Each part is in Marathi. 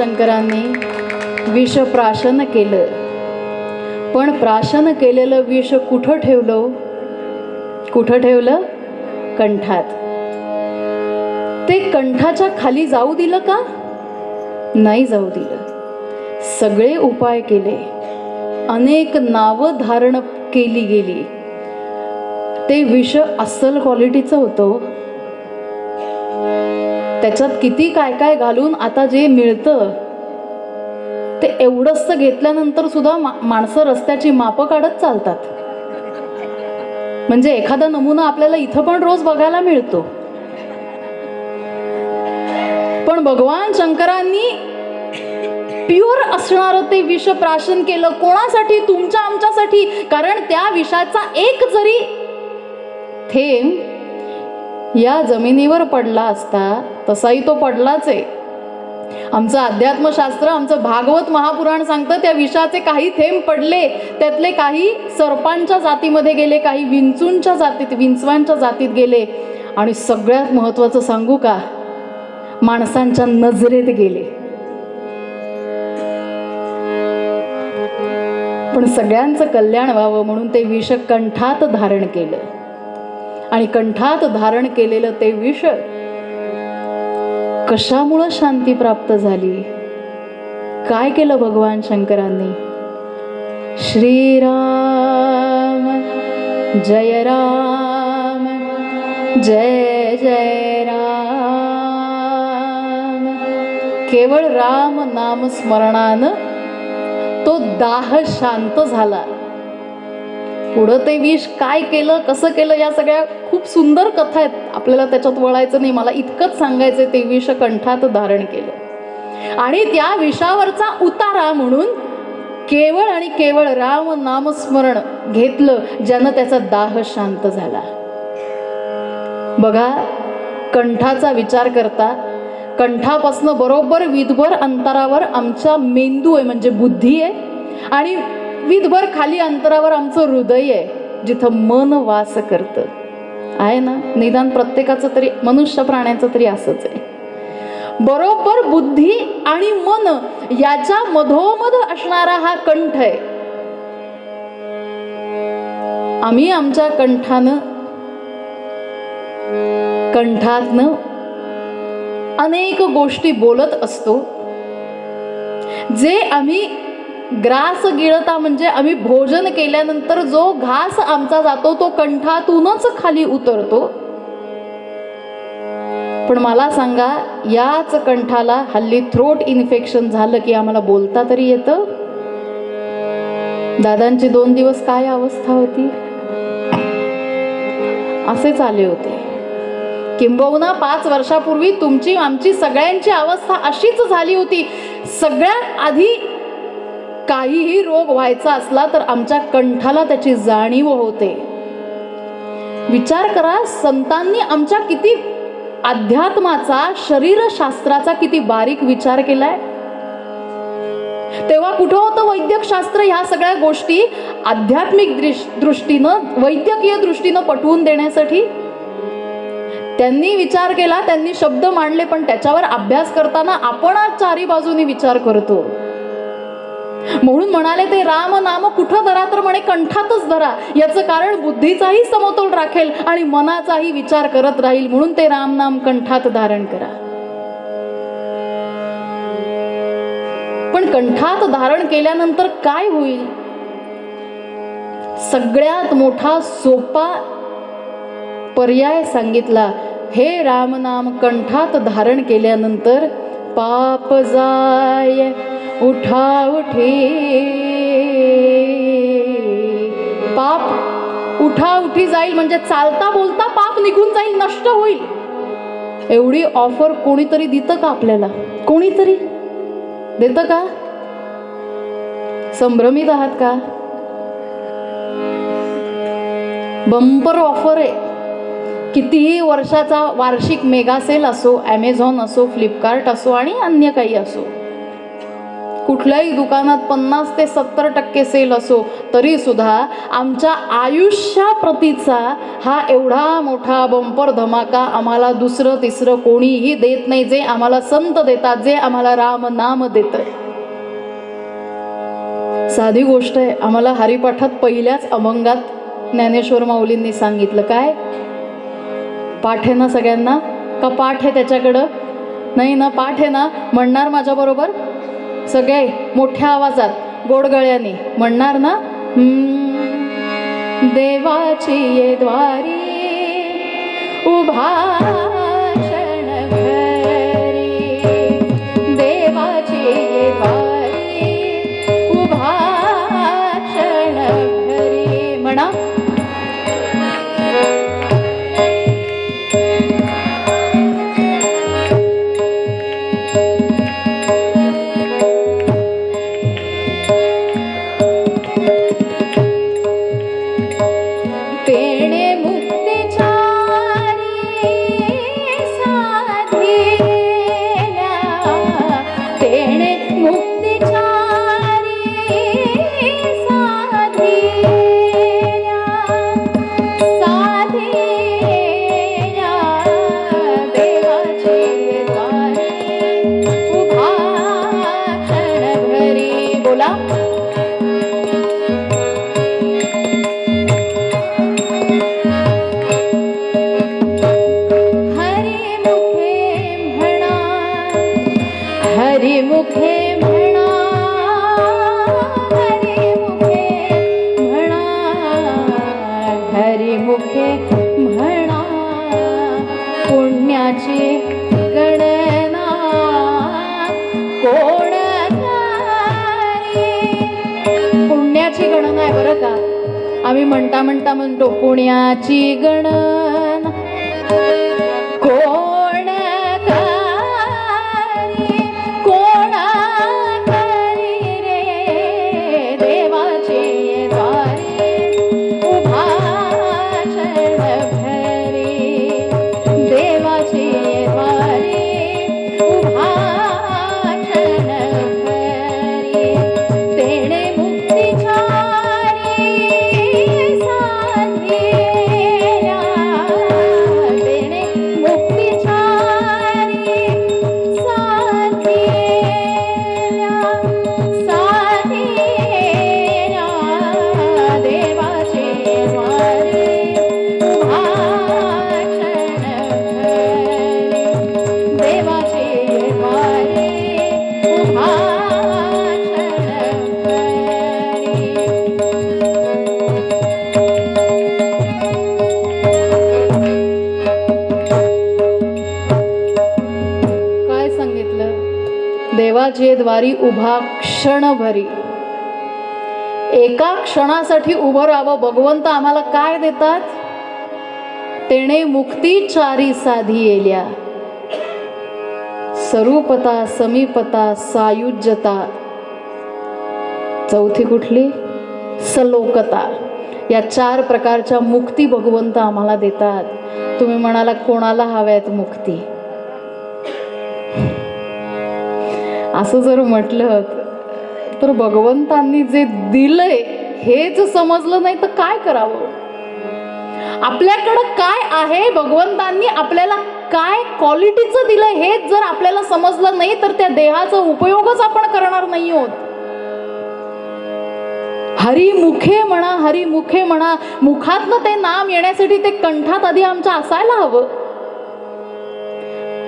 शंकरांनी विष प्राशन केलं, पण प्राशन केलेलं विष कुठं ठेवलं? कुठं ठेवलं? कंठात. ते कंठाच्या खाली जाऊ दिलं का? नाही जाऊ दिलं. सगळे उपाय केले, अनेक नावं धारण केली गेली. ते विष अस्सल क्वालिटीचं होतं. त्याच्यात किती काय काय घालून आता जे मिळतं ते एवढंच घेतल्यानंतर सुद्धा माणसं रस्त्याची मापं काढत चालतात. म्हणजे एखादा नमुना आपल्याला इथं पण रोज बघायला मिळतो. पण भगवान शंकरांनी प्युअर असणारं ते विष प्राशन केलं. कोणासाठी? तुमच्या आमच्यासाठी. कारण त्या विषाचा एक जरी थेंब या जमिनीवर पडला असता, तसाही तो पडलाच आहे. आमचं अध्यात्मशास्त्र, आमचं भागवत महापुराण सांगतं त्या विषाचे काही थेंब पडले, त्यातले काही सर्पांच्या जातीमध्ये गेले, काही विंचूंच्या जातीत, विंचवांच्या जातीत गेले, आणि सगळ्यात महत्वाचं सांगू का, माणसांच्या नजरेत गेले. पण सगळ्यांचं कल्याण व्हावं म्हणून ते विष कंठात धारण केलं. आणि कंठात धारण केलेलं ते विष कशामुळं शांती प्राप्त झाली? काय केलं भगवान शंकरांनी? श्रीराम जय राम, जय जय राम. केवळ राम नाम स्मरणानं तो दाह शांत झाला. पुढं ते विष काय केलं, कसं केलं, या सगळ्या खूप सुंदर कथा आहेत. आपल्याला त्याच्यात वळायचं नाही. मला इतकंच सांगायचं, ते विष कंठात धारण केलं आणि त्या विषावरचा उतारा म्हणून केवळ आणि केवळ राम नामस्मरण घेतलं, ज्यानं त्याचा दाह शांत झाला. बघा, कंठाचा विचार करता, कंठापासनं बरोबर विधभर अंतरावर आमचा मेंदू आहे, म्हणजे बुद्धी आहे, आणि विधभर खाली अंतरावर आमचं हृदय आहे, जिथं मन वास करतं. आहे ना? निदान प्रत्येकाचं तरी, मनुष्य प्राण्याचं तरी असंच आहे. बरोबर बुद्धी आणि मन याच्या मधोमध असणारा हा कंठ आहे. आम्ही आमच्या कंठातनं अनेक गोष्टी बोलत असतो, जे आम्ही ग्रास गिळता, म्हणजे आम्ही भोजन केल्यानंतर जो घास आमचा जातो तो कंठातूनच खाली उतरतो. पण मला सांगा, याच कंठाला हल्ली थ्रोट इन्फेक्शन झालं की आम्हाला बोलता तरी येतं? दादांची 2 दिवस काय अवस्था होती? असेच आले होते. किंबहुना 5 वर्षापूर्वी तुमची आमची सगळ्यांची अवस्था अशीच झाली होती. सगळ्यात आधी काहीही रोग व्हायचा असला तर आमच्या कंठाला त्याची जाणीव होते. विचार करा, संतांनी आमच्या किती अध्यात्माचा, शरीरशास्त्राचा किती बारीक विचार केलाय. तेव्हा कुठं होतं वैद्यकशास्त्र? ह्या सगळ्या गोष्टी आध्यात्मिक दृष्टीनं, वैद्यकीय दृष्टीनं पटवून देण्यासाठी त्यांनी विचार केला, त्यांनी शब्द मांडले, पण त्याच्यावर अभ्यास करताना आपण आज चारी बाजूनी विचार करतो. म्हणून म्हणाले ते राम नाम कुठं धरा, तर म्हणे कंठातच धरा. याचं कारण बुद्धीचाही समतोल राखेल आणि मनाचाही विचार करत राहील, म्हणून ते राम नाम कंठात धारण करा. पण कंठात धारण केल्यानंतर काय होईल? सगळ्यात मोठा सोपा पर्याय सांगितला. हे राम नाम कंठात धारण केल्यानंतर पाप जाय उठा उठी. पाप उठा उठी जाईल, म्हणजे चालता बोलता पाप निघून जाईल, नष्ट होईल. एवढी ऑफर कोणीतरी देतं का आपल्याला? कोणीतरी देतं का? संभ्रमित आहात का? बंपर ऑफर आहे. कितीही वर्षाचा वार्षिक मेगा सेल असो, ॲमेझॉन असो, फ्लिपकार्ट असो आणि अन्य काही असो, कुठल्याही दुकानात 50 ते 70% सेल असो तरी सुद्धा आमच्या आयुष्याप्रतीचा हा एवढा मोठा बंपर धमाका आम्हाला दुसरं तिसरं कोणीही देत नाही, जे आम्हाला संत देतात, जे आम्हाला राम नाम देतं. साधी गोष्ट आहे. आम्हाला हरिपाठात पहिल्याच अभंगात ज्ञानेश्वर माऊलींनी सांगितलं, काय पाठ आहे ना सगळ्यांना? का पाठ आहे त्याच्याकडं? नाही ना? पाठ आहे ना? म्हणणार माझ्या बरोबर सगळे मोठ्या आवाजात गोड गळ्याने म्हणणार ना? देवाची ये द्वारी उभा क्षण भरी, देवाची ये द्वारी उभा क्षण भरी. म्हणा. आम्ही म्हणता म्हणता म्हणतो पुण्याची गणना कोण करी, कोण करी रे, देवाची द्वारी उभा क्षण भरी, देवाची द्वारी उभा क्षण भरी. तेणे मुक्तीच्या देवाचे द्वारी उभा क्षण भरी. एका क्षणासाठी उभं राहावं. भगवंत आम्हाला काय देतात? तेणे मुक्ती चारी साधी येल्या, स्वरूपता समीपता सायुज्यता. चौथी कुठली? सलोकता. या 4 प्रकारच्या मुक्ती भगवंत आम्हाला देतात. तुम्ही म्हणाला कोणाला हव्यात मुक्ती? असं जर म्हटलं तर भगवंतांनी जे दिलंय हेच समजलं नाही तर काय करावं? आपल्याकडं काय आहे, भगवंतांनी आपल्याला काय क्वालिटीचं दिलंय हेच जर आपल्याला समजलं नाही तर त्या देहाचा उपयोगच आपण करणार नाही आहोत. हरिमुखे म्हणा, हरिमुखे म्हणा. मुखातनं ते नाम येण्यासाठी ते कंठात आधी आमच्या असायला हवं.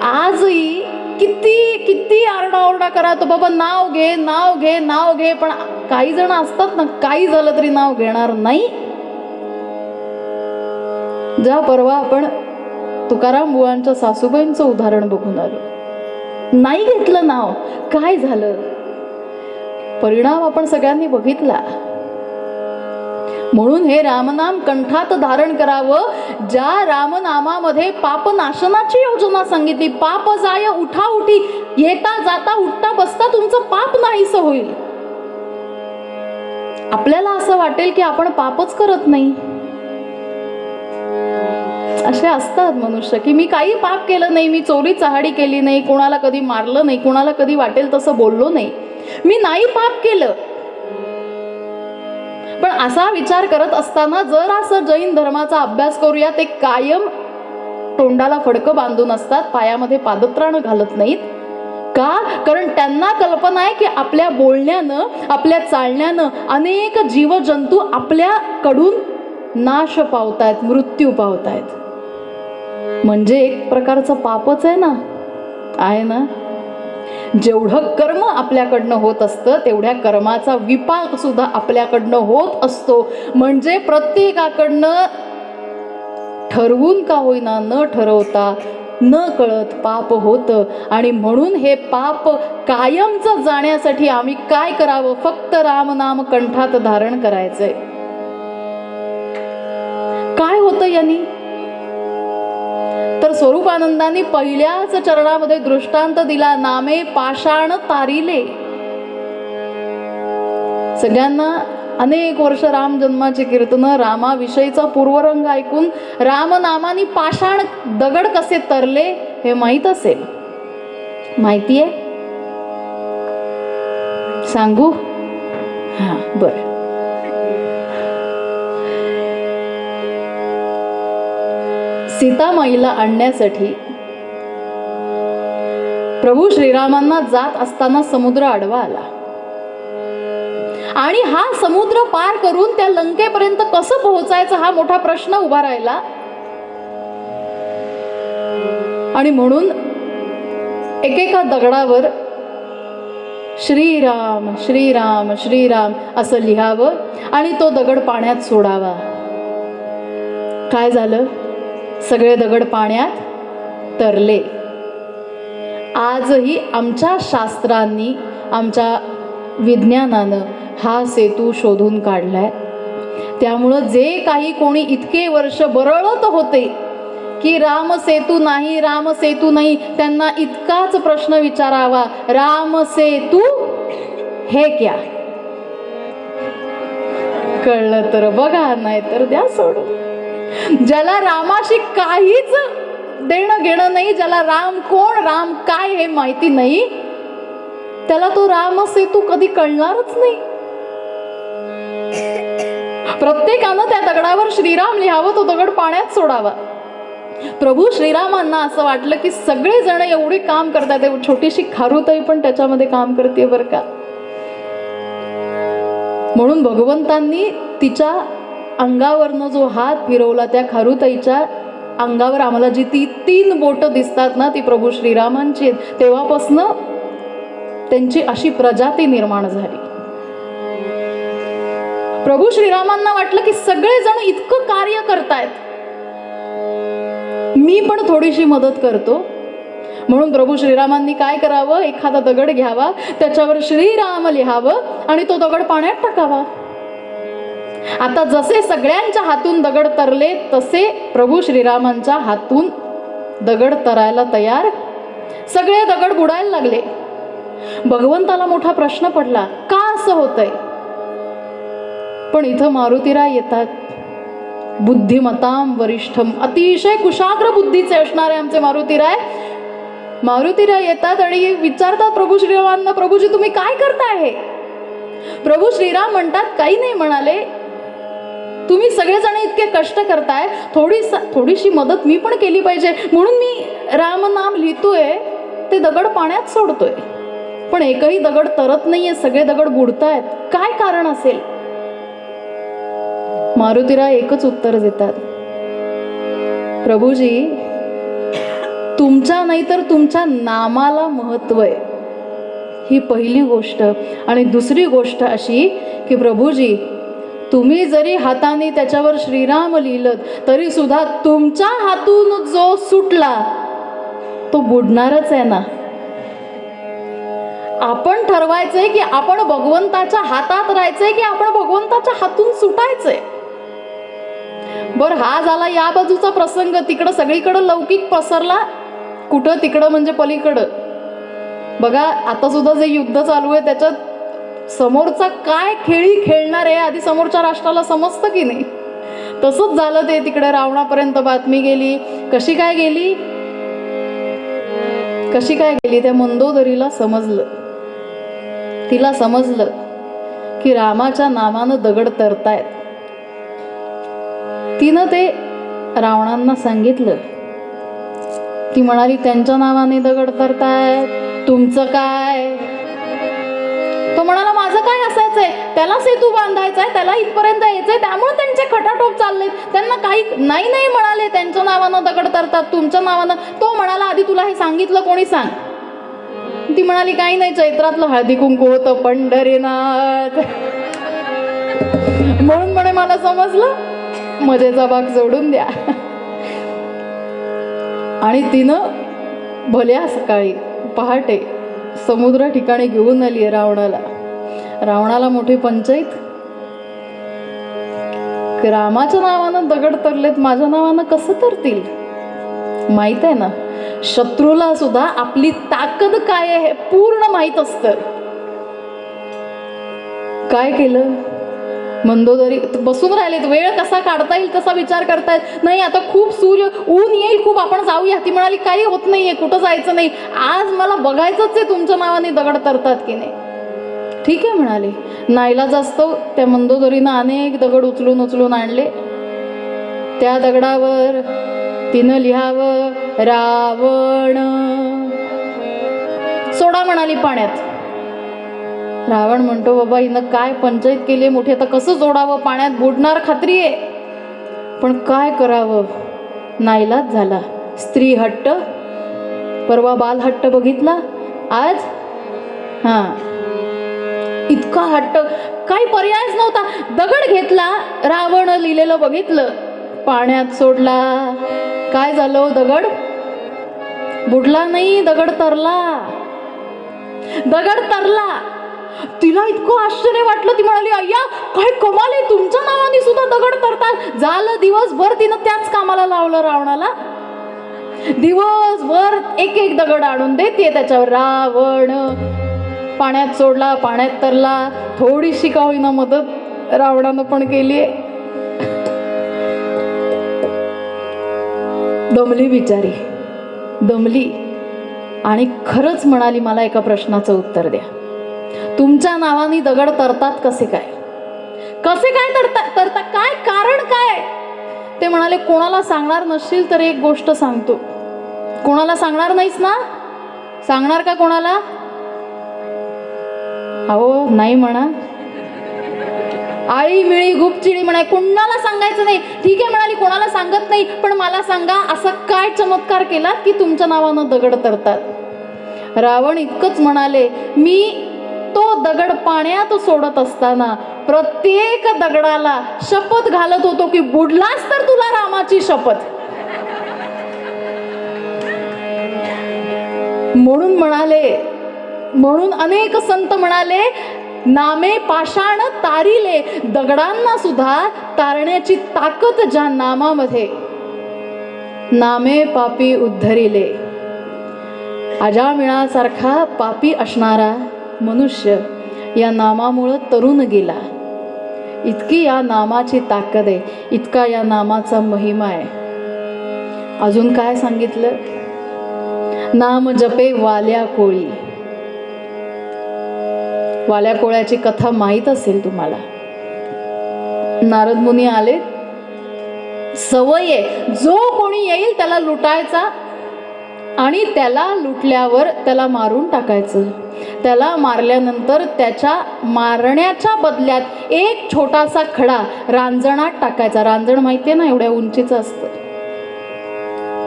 आजही किती किती आरडाओरडा करा तो बाबा नाव घे नाव घे नाव घे, पण काही जण असतात ना, काही झालं तरी नाव घेणार नाही. ज्या परवा आपण तुकाराम बुवांच्या सासूबाईंचं उदाहरण बघून आलो, नाही घेतलं नाव, काय झालं? परिणाम आपण सगळ्यांनी बघितला. म्हणून हे रामनाम कंठात धारण करावं. ज्या रामनामामध्ये पापनाशनाची योजना सांगितली, पाप जाय उठा उठी, येता जाता उठता बसता तुमचं पाप नाहीसं होईल. आपल्याला असं वाटेल की आपण पापच करत नाही. असे असतात मनुष्य की मी काही पाप केलं नाही, मी चोरी चहाडी केली नाही, कोणाला कधी मारलं नाही, कोणाला कधी वाटेल तसं बोललो नाही, मी नाही पाप केलं. पण असा विचार करत असताना जर असं जैन धर्माचा अभ्यास करूया, ते कायम तोंडाला फडकं बांधून असतात, पायामध्ये पादत्राणं घालत नाहीत. का? कारण त्यांना कल्पना आहे की आपल्या बोलण्यानं, आपल्या चालण्यानं अनेक जीवजंतू आपल्याकडून नाश पावतायत, मृत्यू पावतायत. म्हणजे एक प्रकारचं पापच आहे ना, आहे ना. जेवढं कर्म आपल्याकडनं होत असतं तेवढ्या कर्माचा विपाक सुद्धा आपल्याकडनं होत असतो. म्हणजे प्रत्येकाकडनं ठरवून का होईना, न ठरवता, न कळत पाप होतं. आणि म्हणून हे पाप कायमचं जाण्यासाठी आम्ही काय करावं? फक्त रामनाम कंठात धारण करायचंय. काय होतं यांनी? तर स्वरूपानंदांनी पहिल्याच चरणामध्ये दृष्टांत दिला, नामे पाषाण तारिले. सगळ्यांना अनेक वर्ष राम जन्माची कीर्तनं, रामाविषयीचा पूर्वरंग ऐकून रामनामानी पाषाण दगड कसे तरले हे माहित असेल. माहितीये? सांगू? हा, बर. सीतामाईला आणण्यासाठी प्रभू श्रीरामांना जात असताना समुद्र आडवा आला. आणि हा समुद्र पार करून त्या लंकेपर्यंत कसं पोहोचायचं हा मोठा प्रश्न उभा राहिला. आणि म्हणून एकेका दगडावर श्रीराम श्रीराम श्रीराम असं लिहावं आणि तो दगड पाण्यात सोडावा. काय झालं? सगळे दगड पाण्यात तरले. आजही आमच्या शास्त्रांनी, आमच्या विज्ञानानं हा सेतू शोधून काढलाय. त्यामुळं जे काही कोणी इतके वर्ष बरळत होते की राम सेतू नाही, राम सेतू नाही, त्यांना इतकाच प्रश्न विचारावा, राम सेतू हे क्या? कळलं तर बघा, नाही तर द्या सोडून. ज्याला रामाशी काहीच देणं घेणं नाही, ज्याला राम कोण, राम काय हे माहिती नाही, त्याला तो राम सेतू कधी कळणारच नाही. प्रत्येकानं त्या दगडावर श्रीराम लिहावं, तो दगड पाण्यात सोडावा. प्रभू श्रीरामांना असं वाटलं की सगळे जण एवढे काम करतात, छोटीशी खारुताई पण त्याच्यामध्ये काम करते बरं का. म्हणून भगवंतांनी तिच्या अंगावरनं जो हात फिरवला, त्या खारुताईच्या अंगावर आम्हाला जी ती 3 बोट दिसतात ना, ती प्रभू श्रीरामांची. तेव्हापासनं त्यांची अशी प्रजाती निर्माण झाली. प्रभू श्रीरामांना वाटलं की सगळे जण इतकं कार्य करतायत, मी पण थोडीशी मदत करतो. म्हणून प्रभू श्रीरामांनी काय करावं? एखादा दगड घ्यावा, त्याच्यावर श्रीराम लिहावं आणि तो दगड पाण्यात टाकावा. आता जसे सगळ्यांच्या हातून दगड तरले, तसे प्रभू श्रीरामांच्या हातून दगड तरायला तयार. सगळे दगड बुडायला लागले. भगवंताला मोठा प्रश्न पडला, का असं होतंय? पण इथं मारुतीराय येतात, बुद्धिमताम वरिष्ठम, अतिशय कुशाग्र बुद्धीचे असणारे आमचे मारुतीराय. मारुतीराय येतात आणि विचारतात प्रभू श्रीरामांना, प्रभूजी तुम्ही काय करताय हे? प्रभू श्रीराम म्हणतात, काही नाही म्हणाले, तुम्ही सगळेजण इतके कष्ट करताय, थोडीशी मदत मी पण केली पाहिजे, म्हणून मी रामनाम लिहितोय, ते दगड पाण्यात सोडतोय. पण एकही दगड तरत नाहीये, सगळे दगड बुडतायत. काय कारण असेल? मारुतीराय एकच उत्तर देतात, प्रभूजी तुमच्या नाही तर तुमच्या नामाला महत्व आहे, ही पहिली गोष्ट. आणि दुसरी गोष्ट अशी की प्रभूजी तुम्ही जरी हाताने त्याच्यावर श्रीराम लिहिलं तरी सुद्धा तुमच्या हातून जो सुटला तो बुडणारच आहे ना. आपण ठरवायचंय की आपण भगवंताच्या हातात राहायचंय की आपण भगवंताच्या हातून सुटायचंय. बरं, हा झाला या बाजूचा प्रसंग. तिकडं सगळीकडं लौकिक पसरला, कुठं तिकडं म्हणजे पलीकडं. बघा आता सुद्धा जे युद्ध चालू आहे त्याच्यात समोरचा काय खेळी खेळणार आहे आधी समोरच्या राष्ट्राला समजतं की नाही. तसंच झालं ते. तिकडे रावणापर्यंत बातमी गेली. कशी काय गेली? त्या मंदोदरीला समजलं तिला समजलं की रामाच्या नावानं दगड तरतायत. तिनं ते रावणांना सांगितलं. ती म्हणाली, त्यांच्या नावाने दगड तरतायत, तुमचं काय? तो म्हणाला, माझं काय असायचंय, त्याला सेतू बांधायचाय, त्याला इथपर्यंत यायचंय, त्यामुळे त्यांचे खटाटोप चालले, त्यांना काही नाही म्हणाले, त्यांच्या नावानं दगड तरतात, तुमच्या नावानं. तो म्हणाला, आधी तुला हे सांगितलं कोणी, सांग. ती म्हणाली, काही नाही, चैत्रातलं हळदी कुंकू होतं पंढरीनाथ, म्हणून म्हणे मला समजलं, मजेचा भाग सोडून द्या. आणि तिनं भल्या सकाळी पहाटे समुद्र ठिकाणी घेऊन आली रावणाला. रावणाला मोठी पंचायत, रामाच्या नावानं दगड तरलेत, माझ्या नावानं कसं तरतील? माहित आहे ना, शत्रूला सुद्धा आपली ताकद काय आहे पूर्ण माहित असतं. काय केलं? मंदोदरी बसून राहिलेत, वेळ कसा काढता येईल तसा विचार करतायत. नाही, आता खूप ऊन येईल खूप, आपण जाऊया. ती म्हणाली, काही होत नाहीये, कुठं जायचं नाही, आज मला बघायचंच आहे तुमच्या नावाने दगड तरतात की नाही. ठीक आहे म्हणाले. नाईलाज असतो, त्या मंदोदरीनं अनेक दगड उचलून आणले. त्या दगडावर तिनं लिहावं, रावण. सोडा म्हणाली पाण्यात. रावण म्हणतो, बाबा हिनं काय पंचायत केली मोठी, आता कसं जोडावं, पाण्यात बुडणार खात्री आहे, पण काय करावं, नाईलाज झाला. स्त्री हट्ट, परवा बाल हट्ट बघितला, आज इतका हट्ट, काही पर्यायच नव्हता. दगड घेतला, रावण लिहिलेलं बघितलं, पाण्यात सोडला. काय झालं? दगड बुडला नाही, दगड तरला. तिला इतकं आश्चर्य वाटलं. ती म्हणाली, अय्या काय कमाल आहे, तुमच्या नावाने सुद्धा दगड तरतात. झालं, दिवसभर तिनं त्याच कामाला लावलं रावणाला. दिवसभर एक दगड आणून देते त्याच्यावर. रावण पाण्यात सोडला, पाण्यात तरला. थोडीशी का होईना मदत रावणानं पण केली. दमली बिचारी, दमली आणि खरंच म्हणाली, मला एका प्रश्नाचं उत्तर द्या, तुमच्या नावाने दगड तरतात कसे काय? तरतात काय कारण काय? ते म्हणाले, कोणाला सांगणार नसशील तर एक गोष्ट सांगतो. कोणाला सांगणार नाहीस ना? सांगणार का कोणाला? अहो नाही म्हणा, आळी मिळी गुपचिडी म्हणाय, कोणाला सांगायचं नाही. ठीक आहे म्हणाली, कोणाला सांगत नाही, पण मला सांगा, असं काय चमत्कार केलात की तुमच्या नावानं दगड तरतात? रावण इतकंच म्हणाले, मी तो दगड पाण्यात सोडत असताना प्रत्येक दगडाला शपथ घालत होतो की बुडलास तर तुला रामाची शपथ. म्हणून अनेक संत म्हणाले, नामे पाषाण तारिले, दगडांना सुद्धा तारण्याची ताकद ज्या नामामध्ये. नामे पापी उद्धरिले. अजामिळासारखा पापी असणारा मनुष्य या नामामुळं तरुण गेला. इतकी या नामाची ताकद आहे, इतका या नामाचा महिमा आहे. अजून काय सांगितलं? नाम जपे वाल्या कोळी. वाल्या कोळ्याची कथा माहीत असेल तुम्हाला. नारद मुनी आले, सवय आहे जो कोणी येईल त्याला लुटायचा आणि त्याला लुटल्यावर त्याला मारून टाकायचं. त्याला मारल्यानंतर त्याच्या मारण्याच्या बदल्यात एक छोटासा खडा रांजणात टाकायचा. रांजण माहितीये ना, एवढ्या उंचीचं असतं.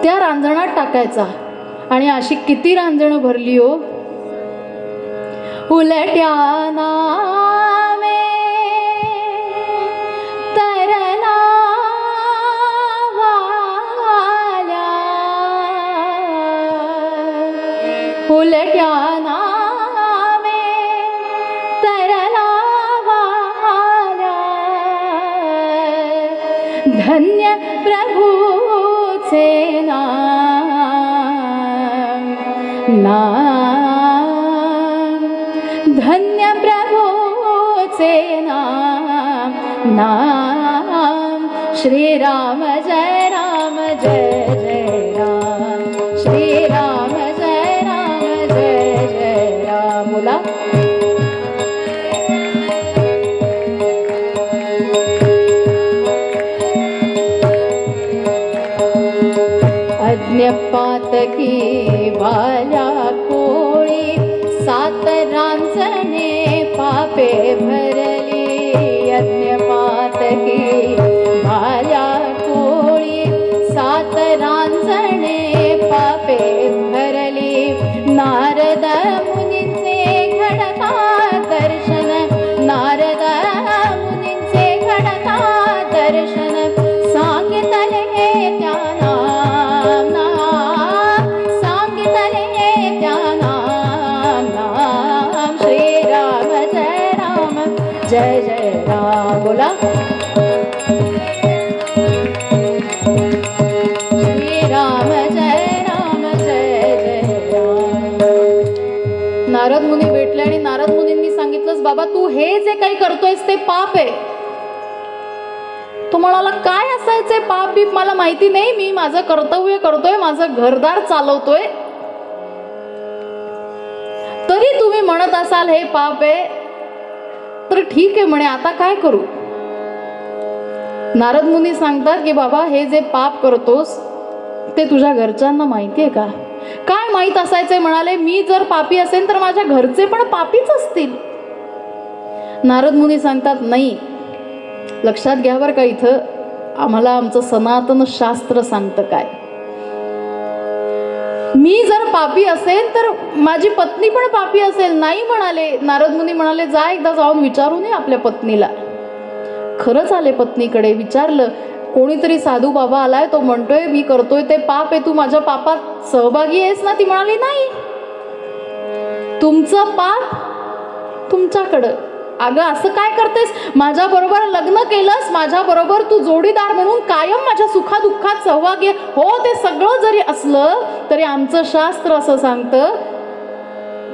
त्या रांजणात टाकायचा. आणि अशी किती रांजणं भरली हो. उलट्या नामे तरला वाल्या, उलट्या नामे तरला वाल्या, धन्य प्रभूचे नाम, धन्य प्रभूचे नाम. श्रीराम जय राम जय जय राम, श्रीराम जय राम जय जय राम. बोला. जय राम. बोला श्रीराम जय राम जय जय राम. नारद मुनी भेटले आणि नारद मुनींनी सांगितलंच, बाबा तू हे जे काही करतोयस ते पाप आहे. तो म्हणाला, काय असायचे पाप बीप मला माहिती नाही, मी माझं कर्तव्य करतोय, माझं घरदार चालवतोय, तरी तुम्ही म्हणत असाल हे पाप आहे, तर ठीक आहे म्हणे, आता काय करू. नारद मुनी सांगतात की बाबा हे जे पाप करतोस ते तुझ्या घरच्यांना माहिती आहे का. काय माहित असायचंय म्हणाले, मी जर पापी असेल तर माझ्या घरचे पण पापीच असतील. नारद मुनी सांगतात, नाही, लक्षात घ्या बरं का, इथं आम्हाला आमचं सनातन शास्त्र सांगतं काय. मी जर पापी असेल तर माझी पत्नी पण पापी असेल. नाही म्हणाले नारद मुनी, म्हणाले जा एकदा जाऊन विचारून ये आपल्या पत्नीला. खरंच आले पत्नीकडे, विचारलं, कोणीतरी साधू बाबा आलाय, तो म्हणतोय मी करतोय ते पाप आहे, तू माझ्या पापात सहभागी आहेस ना. ती म्हणाली, नाही, तुमचं पाप तुमच्याकडं. अगं असं काय करतेस, माझ्या बरोबर लग्न केलंस, माझ्या बरोबर तू जोडीदार म्हणून कायम माझ्या सुखादुःखात सहभागी हो, ते सगळं जरी असलं तरी आमचं शास्त्र असं सांगतं,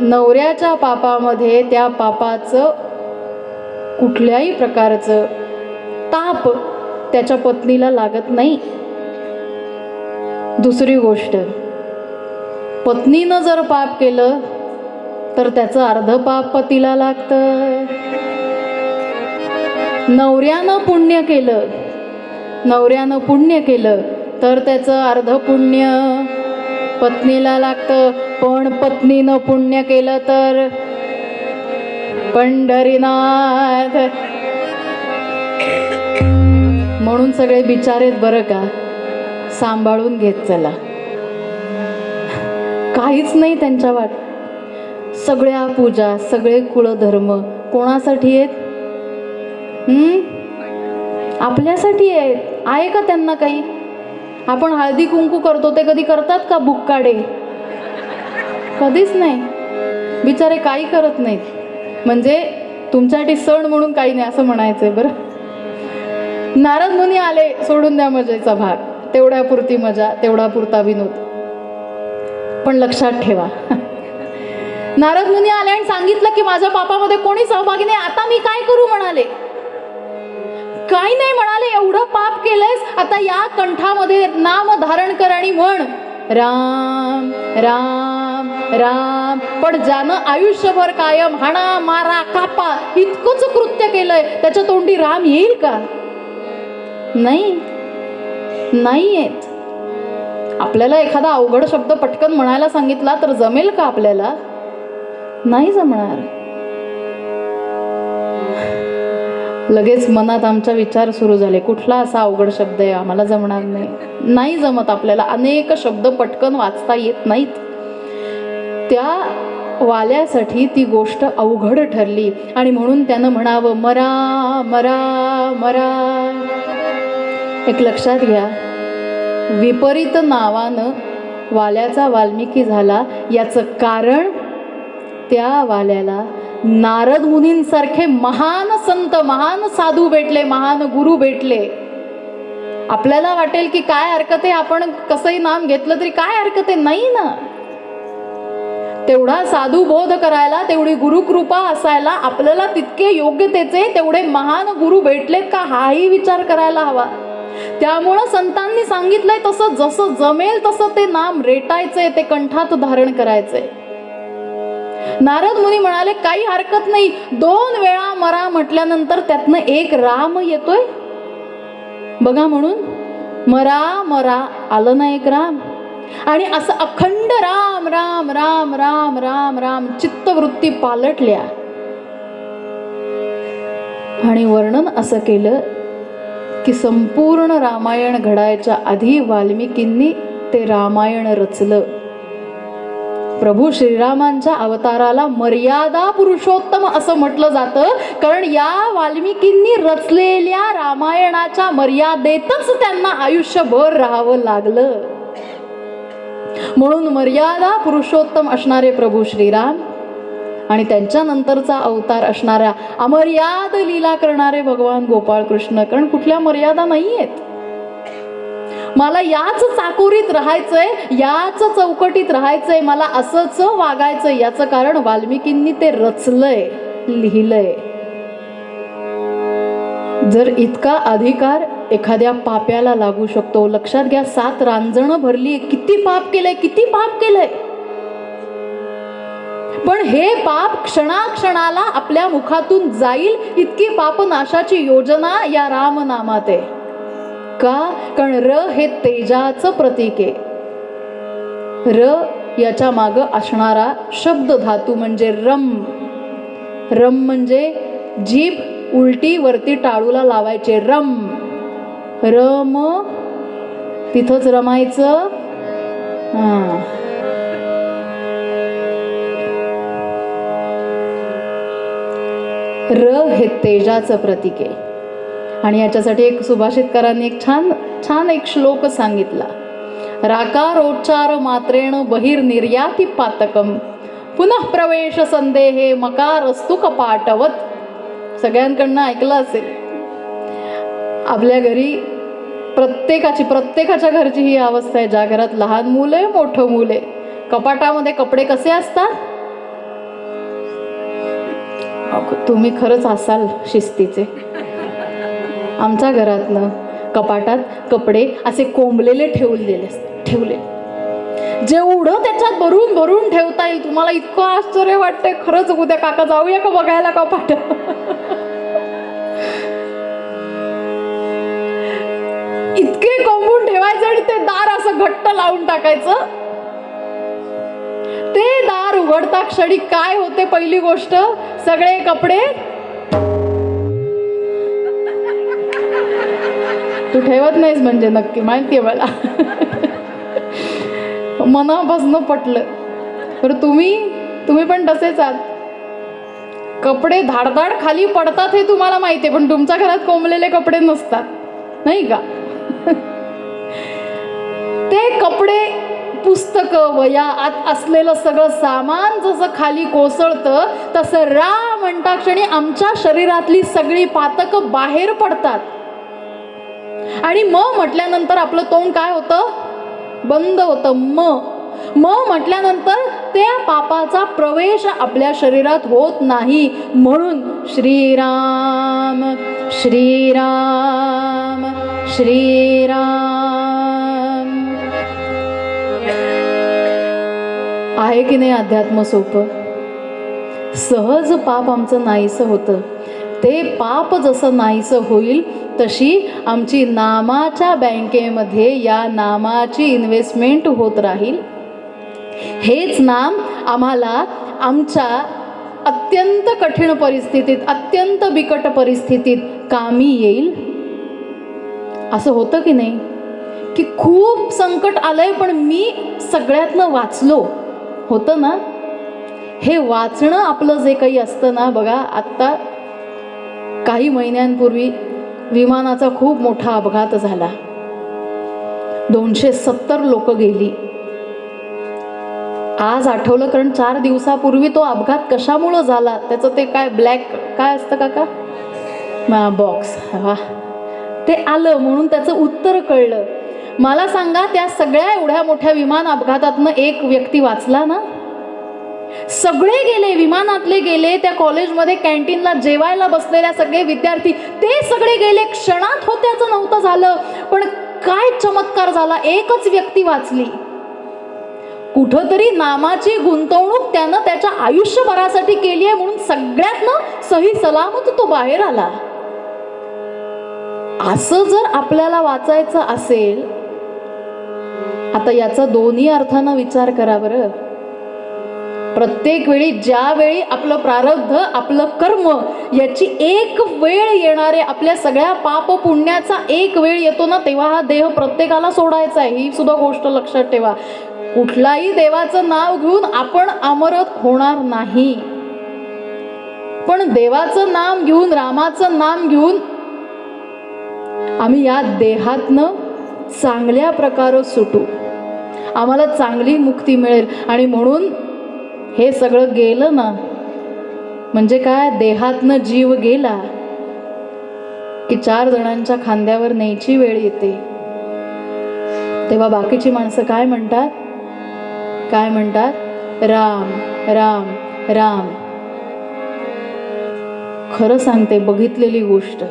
नवऱ्याच्या पापामध्ये त्या पापाचं कुठल्याही प्रकारचं ताप त्याच्या पत्नीला लागत नाही. दुसरी गोष्ट, पत्नीनं जर पाप केलं तर त्याचं अर्ध पाप पतीला लागतं. नवऱ्यानं पुण्य केलं तर त्याचं अर्ध पुण्य पत्नीला लागतं. पण पत्नीनं पुण्य केलं तर पंढरीनाथ. म्हणून सगळे बिचारेत बरं का, सांभाळून घेत चला, काहीच नाही त्यांच्या वाट. सगळ्या पूजा, सगळे कुळधर्म कोणासाठी आहेत? आपल्यासाठी आहेत. आहे का त्यांना काही? आपण हळदी कुंकू करतो, ते कधी करतात का बुक्काडे? कधीच नाही. बिचारे काही करत नाहीत. म्हणजे तुमच्यासाठी सण म्हणून काही नाही असं म्हणायचंय बरं. नारद मुनी आले, सोडून द्या मजेचा भाग, तेवढ्या पुरती मजा, तेवढा पुरता विनोद. पण लक्षात ठेवा, नारद मुनी आले आणि सांगितलं की माझ्या पापामध्ये कोणी सहभागी नाही, आता मी काय करू म्हणाले. काही नाही म्हणाले, एवढं पाप केलंयस, आता या कंठामध्ये नाम धारण कर आणि म्हण राम राम राम. पण ज्यानं आयुष्यभर कायम हाणा मारा कापा इतकंच कृत्य केलंय, त्याच्या तोंडी राम येईल का? नाही, नाही येत. आपल्याला एखादा अवघड शब्द पटकन म्हणायला सांगितला तर जमेल का आपल्याला? नाही जमणार. लगेच मनात आमचा विचार सुरू झाले, कुठला असा अवघड शब्द आहे आम्हाला जमणार नाही. नाही जमत आपल्याला. अनेक शब्द पटकन वाचता येत नाहीत. त्या वाल्यासाठी ती गोष्ट अवघड ठरली आणि म्हणून त्यानं म्हणावं मरा मरा मरा. एक लक्षात घ्या, विपरीत नावानं वाल्याचा वाल्मिकी झाला. याचं कारण त्या वाल्याला नारद मुनींसारखे महान संत, महान साधू भेटले, महान गुरु भेटले. आपल्याला वाटेल की काय हरकत आहे, आपण कसंही नाम घेतलं तरी काय हरकत आहे. नाही ना. तेवढा साधू बोध करायला, तेवढी गुरुकृपा असायला आपल्याला तितके योग्यतेचे तेवढे महान गुरु भेटलेत का, हाही विचार करायला हवा. त्यामुळं संतांनी सांगितलंय तसं जसं जमेल तसं ते नाम रेटायचंय, ते कंठात धारण करायचंय. नारद मुनी म्हणाले काही हरकत नाही, 2 वेळा मरा म्हटल्यानंतर त्यातनं एक राम येतोय बघा, म्हणून मरा मरा आलं ना एक राम. आणि असं अखंड राम राम राम राम राम राम चित्तवृत्ती पालटल्या. आणि वर्णन असं केलं की संपूर्ण रामायण घडायच्या आधी वाल्मिकींनी ते रामायण रचलं. प्रभू श्रीरामांच्या अवताराला मर्यादा पुरुषोत्तम असं म्हटलं जातं, कारण या वाल्मिकींनी रचलेल्या रामायणाच्या मर्यादेतच त्यांना आयुष्यभर राहावं लागलं. म्हणून मर्यादा पुरुषोत्तम असणारे प्रभू श्रीराम आणि त्यांच्यानंतरचा अवतार असणाऱ्या अमर्याद लीला करणारे भगवान गोपाळ कृष्ण. कारण कुठल्या मर्यादा नाही आहेत. मला याच चाकोरीत राहायचंय, याच चौकटीत राहायचंय, मला असंच वागायचंय. याचं कारण वाल्मिकींनी ते रचलंय, लिहिलंय. जर इतका अधिकार एखाद्या पाप्याला लागू शकतो, लक्षात घ्या 7 रांजणं भरली, किती पाप केलंय, किती पाप केलंय. पण हे पाप क्षणाक्षणाला आपल्या मुखातून जाईल इतकी पापनाशाची योजना या रामनामात आहे. का? कारण र हे तेजाचं प्रतीक आहे. र याच्या माग असणारा शब्द धातू म्हणजे रम. रम म्हणजे जीभ उलटी वरती टाळूला लावायचे, रम. रम तिथंच रमायचं. र हे तेजाचं प्रतीक आहे. आणि याच्यासाठी एक सुभाषितकारांनी एक छान एक श्लोक सांगितला. राकारोच्चार मात्रेण बहिर्निर्याती पातकम पुनः प्रवेश संदेहे मकारस्तु कपाटवत. सगळ्यांकडनं ऐकलं असेल. आपल्या घरी प्रत्येकाच्या घरची ही अवस्था आहे. ज्या घरात लहान मुलं आहे, मोठं मुलं आहे, कपाटामध्ये कपडे कसे असतात. तुम्ही खरंच असाल शिस्तीचे. आमच्या घरातनं कपाटात कपडे असे कोंबलेले ठेवले. जेवढं त्याच्यात भरून भरून ठेवता येईल. तुम्हाला इतकं आश्चर्य वाटतंय. खरंच उद्या काका जाऊया का बघायला कपाट. इतके कोंबून ठेवायचे आणि ते दार असं घट्ट लावून टाकायचं. ते दार उघडता क्षणी काय होते, पहिली गोष्ट सगळे कपडे. तू ठेवत नाहीस म्हणजे नक्की माहितीये मला. मनापासून पटलं. तर तुम्ही पण तसेच आहात. कपडे धाडधाड खाली पडतात हे तुम्हाला माहितीये, पण तुमच्या घरात कोंबलेले कपडे नसतात, नाही का. ते कपडे, पुस्तकं, वया, आत असलेलं सगळं सामान जसं खाली कोसळतं तसं रा म्हणता क्षणी आमच्या शरीरातली सगळी पातकं बाहेर पडतात. आणि म म्हटल्यानंतर आपलं तोंड काय होतं, बंद होतं. म म्हटल्यानंतर त्या पापाचा प्रवेश आपल्या शरीरात होत नाही. म्हणून श्रीराम श्रीराम श्रीराम. आहे की नाही अध्यात्म सोपं. सहज पाप आमचं नाहीसं होतं. ते पाप जसं नाहीसं होईल तशी आमची नामाच्या बँकेमध्ये या नामाची इन्व्हेस्टमेंट होत राहील. हेच नाम आम्हाला आमच्या अत्यंत कठीण परिस्थितीत, अत्यंत बिकट परिस्थितीत कामी येईल. असं होतं की नाही, की खूप संकट आलंय पण मी सगळ्यातनं वाचलो, होतं ना. हे वाचणं आपलं जे काही असतं ना, बघा आत्ता काही महिन्यांपूर्वी विमानाचा खूप मोठा अपघात झाला. 270 लोक गेली. आज आठवलं, कारण 4 दिवसापूर्वी तो अपघात कशामुळं झाला त्याचं ते काय ब्लॅक काय असतं काका बॉक्स, वा ते आलं म्हणून त्याचं उत्तर कळलं. मला सांगा, त्या सगळ्या एवढ्या मोठ्या विमान अपघातातनं एक व्यक्ती वाचला ना. सगळे गेले, विमानातले गेले, त्या कॉलेजमध्ये कॅन्टीनला जेवायला बसलेल्या सगळे विद्यार्थी ते सगळे गेले. क्षणात होत्याचं नव्हतं झालं, पण काय चमत्कार झाला, एकच व्यक्ती वाचली. कुठंतरी नामाची गुंतवणूक त्यानं त्याच्या आयुष्यभरासाठी केली आहे म्हणून सगळ्यातनं सही सलामत तो बाहेर आला. असं जर आपल्याला वाचायचं असेल, आता याचा दोन्ही अर्थानं विचार करा बरं. प्रत्येक वेळी ज्यावेळी आपलं प्रारब्ध, आपलं कर्म याची एक वेळ येणारे, आपल्या सगळ्या पाप पुण्याचा एक वेळ येतो ना, तेव्हा हा देह प्रत्येकाला सोडायचा आहे. ही सुद्धा गोष्ट लक्षात ठेवा. कुठलाही देवाचं नाव घेऊन आपण अमरत होणार नाही, पण देवाचं नाम घेऊन, रामाचं नाम घेऊन आम्ही या देहातनं चांगल्या प्रकारे सुटू, आम्हाला चांगली मुक्ती मिळेल. आणि म्हणून हे सगळं गेलं ना म्हणजे काय, देहातनं जीव गेला की 4 जणांच्या खांद्यावर न्यायची वेळ येते. तेव्हा बाकीची माणसं काय म्हणतात? काय म्हणतात? राम राम राम. खरं सांगते, बघितलेली गोष्ट,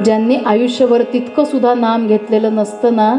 ज्यांनी आयुष्यभर तितकं सुद्धा नाम घेतलेलं नसतं ना,